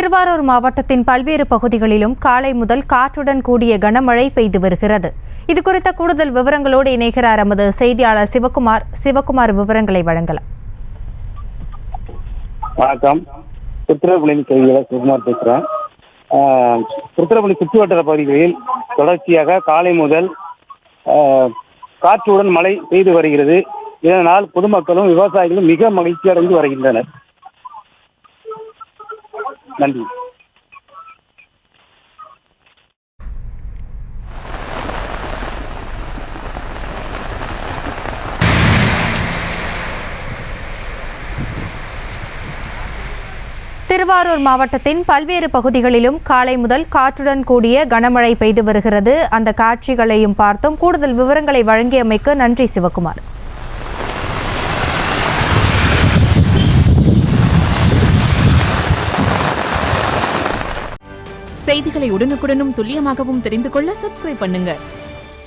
திருவாரூர் மாவட்டத்தின் பல்வேறு பகுதிகளிலும் காலை முதல் காற்றுடன் கூடிய கனமழை பெய்து வருகிறது. இதுகுறித்த கூடுதல் விவரங்களோடு இணைகிறார் எமது செய்தியாளர் சிவகுமார் விவரங்களை வழங்கலாம். வணக்கம். திருத்துறைப்பூண்டி செய்தியாளர் சிவகுமார் பேசுகிறேன். திருத்துறைப்பூண்டி சுற்றுவட்டார பகுதிகளில் தொடர்ச்சியாக காலை முதல் காற்றுடன் மழை பெய்து வருகிறது. இதனால் பொதுமக்களும் விவசாயிகளும் மிக மகிழ்ச்சி அடைந்து வருகின்றனர். நன்றி. திருவாரூர் மாவட்டத்தின் பல்வேறு பகுதிகளிலும் காலை முதல் காற்றுடன் கூடிய கனமழை பெய்து வருகிறது. அந்த காட்சிகளையும் பார்த்தோம். கூடுதல் விவரங்களை வழங்கியமைக்கு நன்றி சிவகுமார். செய்திகளை உடனுக்குடனும் துல்லியமாகவும் தெரிந்து கொள்ள சப்ஸ்கிரைப் பண்ணுங்க.